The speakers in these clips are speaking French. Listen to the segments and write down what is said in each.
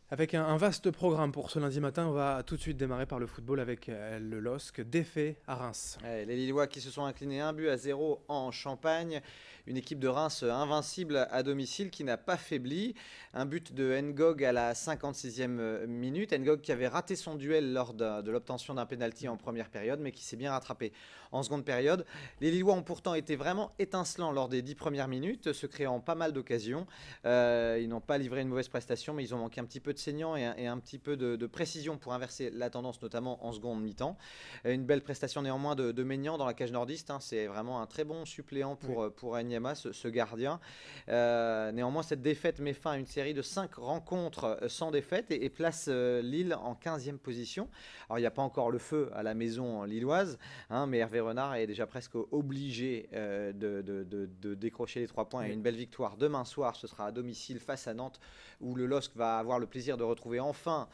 Avec un vaste programme pour ce lundi matin, on va tout de suite démarrer par le football avec le LOSC défait à Reims. Ouais, les Lillois qui se sont inclinés 1 but à 0 en Champagne. Une équipe de Reims invincible à domicile qui n'a pas faibli. Un but de Ngog à la 56e minute. Ngog qui avait raté son duel lors de l'obtention d'un pénalty en première période, mais qui s'est bien rattrapé en seconde période. Les Lillois ont pourtant été vraiment étincelants lors des 10 premières minutes, se créant pas mal d'occasions. Ils n'ont pas livré une mauvaise prestation, mais ils ont manqué un petit peu de saignant et un petit peu de précision pour inverser la tendance, notamment en seconde mi-temps. Une belle prestation néanmoins de Maignan dans la cage nordiste, hein. C'est vraiment un très bon suppléant Oui. pour Enyama, ce gardien. Néanmoins, cette défaite met fin à une série de 5 rencontres sans défaite et place Lille en 15e position. Alors, il n'y a pas encore le feu à la maison lilloise, hein, mais Hervé Renard est déjà presque obligé de décrocher les 3 points. Et Oui. une belle victoire demain soir, ce sera à domicile face à Nantes, où le LOSC va avoir le plaisir de retrouver enfin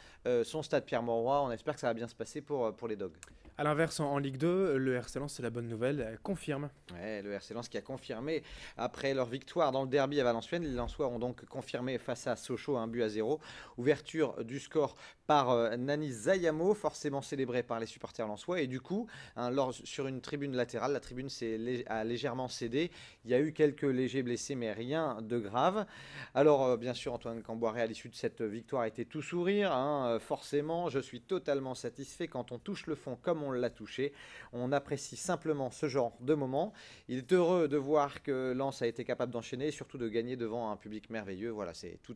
son stade Pierre-Mauroy. On espère que ça va bien se passer pour les Dogs. À l'inverse, en Ligue 2, le RC Lens, c'est la bonne nouvelle, confirme. Ouais, le RC Lens qui a confirmé après leur victoire dans le derby à Valenciennes. Les Lensois ont donc confirmé face à Sochaux 1 but à 0. Ouverture du score par Nani Zayamo, forcément célébré par les supporters lensois. Et du coup, hein, sur une tribune latérale, la tribune a légèrement cédé. Il y a eu quelques légers blessés, mais rien de grave. Alors, bien sûr, Antoine Camboiré, à l'issue de cette victoire, était tout sourire, hein. Forcément, je suis totalement satisfait quand on touche le fond comme on l'a touché. On apprécie simplement ce genre de moment. Il est heureux de voir que Lens a été capable d'enchaîner et surtout de gagner devant un public merveilleux. Voilà, tout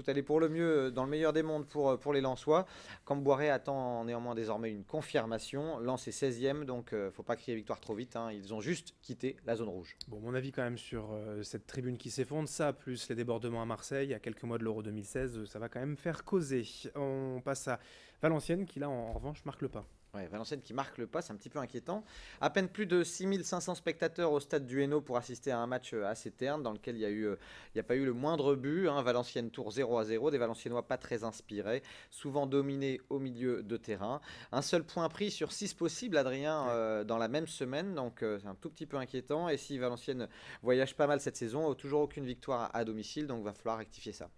allait pour le mieux dans le meilleur des mondes pour les Lensois. Camboiré attend néanmoins désormais une confirmation. Lens est 16e, donc faut pas crier victoire trop vite, hein. Ils ont juste quitté la zone rouge. Bon, mon avis quand même sur cette tribune qui s'effondre, ça, plus les débordements à Marseille, à quelques mois de l'Euro 2016, ça va quand même faire causer. On passe à Valenciennes, qui là, en revanche, marque le pas. Ouais, Valenciennes qui marque le pas, c'est un petit peu inquiétant. À peine plus de 6500 spectateurs au stade du Hainaut pour assister à un match assez terne dans lequel il y a pas eu le moindre but, hein. Valenciennes Tours 0-0, des Valenciennois pas très inspirés, souvent dominés au milieu de terrain. Un seul point pris sur 6 possibles, Adrien, Ouais. dans la même semaine, donc c'est un tout petit peu inquiétant. Et si Valenciennes voyage pas mal cette saison, toujours aucune victoire à domicile, donc va falloir rectifier ça.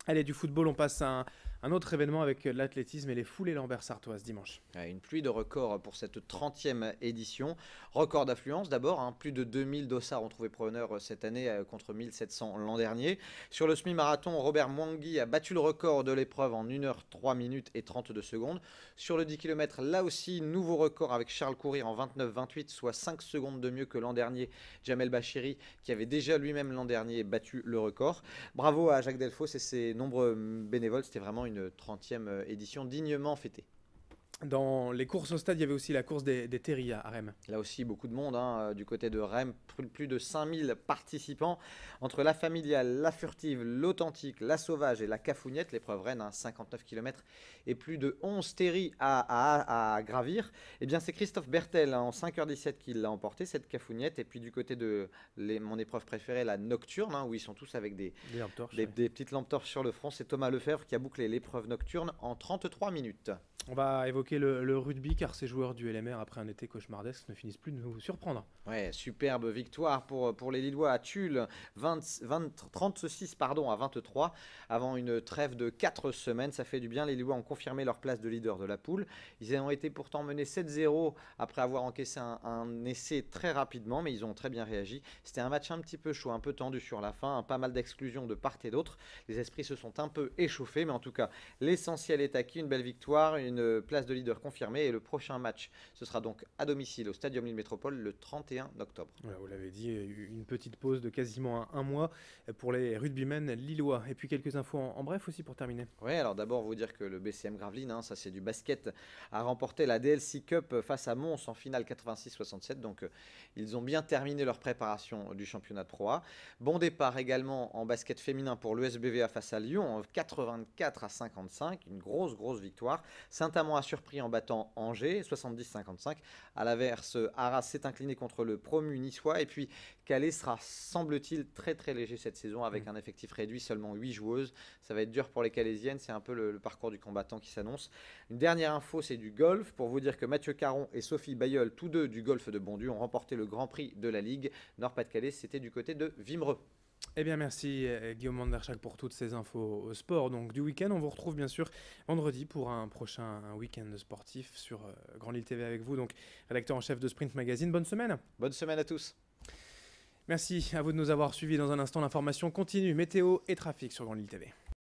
Allez, du football, on passe à un autre événement avec l'athlétisme et les foulées Lambert-Sartoise dimanche. Une pluie de records pour cette 30e édition. Record d'affluence d'abord, hein. Plus de 2000 dossards ont trouvé preneur cette année contre 1700 l'an dernier. Sur le semi-marathon, Robert Mwangi a battu le record de l'épreuve en 1 h 3 minutes et 32 secondes. Sur le 10 km, là aussi, nouveau record avec Charles Courir en 29-28, soit 5 secondes de mieux que l'an dernier. Jamel Bachiri, qui avait déjà lui-même l'an dernier battu le record. Bravo à Jacques Delfos et ses nombreux bénévoles, c'était vraiment une 30e édition dignement fêtée. Dans les courses au stade, il y avait aussi la course des terriers à Rennes. Là aussi, beaucoup de monde, hein, du côté de Rennes, plus de 5000 participants. Entre la familiale, la furtive, l'authentique, la sauvage et la cafougnette, l'épreuve Rennes, hein, 59 km et plus de 11 terris à gravir. Eh bien, c'est Christophe Bertel, hein, en 5h17 qui l'a emporté, cette cafougnette. Et puis du côté de mon épreuve préférée, la nocturne, hein, où ils sont tous avec Des lampes torches, des, ouais. des petites lampes torches sur le front. C'est Thomas Lefebvre qui a bouclé l'épreuve nocturne en 33 minutes. On va évoquer le rugby car ces joueurs du LMR, après un été cauchemardesque, ne finissent plus de nous surprendre. Ouais, superbe victoire pour les Lillois à Tulle, 36 pardon, à 23, avant une trêve de 4 semaines. Ça fait du bien, les Lillois ont confirmé leur place de leader de la poule. Ils ont été pourtant menés 7-0 après avoir encaissé un essai très rapidement, mais ils ont très bien réagi. C'était un match un petit peu chaud, un peu tendu sur la fin, hein, pas mal d'exclusions de part et d'autre. Les esprits se sont un peu échauffés, mais en tout cas, l'essentiel est acquis, une belle victoire, une place de leader confirmée, et le prochain match, ce sera donc à domicile au Stadium Lille Métropole le 31 octobre. Voilà, vous l'avez dit, une petite pause de quasiment un mois pour les rugbymen lillois. Et puis quelques infos en bref aussi pour terminer. Ouais, alors d'abord vous dire que le BCM Gravelines, hein, ça c'est du basket, a remporté la DLC Cup face à Mons en finale 86-67. Donc ils ont bien terminé leur préparation du championnat de Pro A. Bon départ également en basket féminin pour l'USBVA face à Lyon en 84-55, une grosse victoire. Saint-Amand a surpris en battant Angers 70-55. À l'inverse, Arras s'est incliné contre le promu niçois. Et puis Calais sera, semble-t-il, très léger cette saison avec un effectif réduit, seulement 8 joueuses. Ça va être dur pour les Calaisiennes, c'est un peu le parcours du combattant qui s'annonce. Une dernière info, c'est du golf, pour vous dire que Mathieu Caron et Sophie Bayeul, tous deux du golf de Bondu, ont remporté le Grand Prix de la Ligue. Nord-Pas-de-Calais, c'était du côté de Vimereux. Eh bien, merci Guillaume Manderchak pour toutes ces infos au sport. Donc, du week-end, on vous retrouve bien sûr vendredi pour un prochain week-end sportif sur Grand Lille TV avec vous. Donc, rédacteur en chef de Sprint Magazine. Bonne semaine. Bonne semaine à tous. Merci à vous de nous avoir suivis. Dans un instant, l'information continue, météo et trafic sur Grand Lille TV.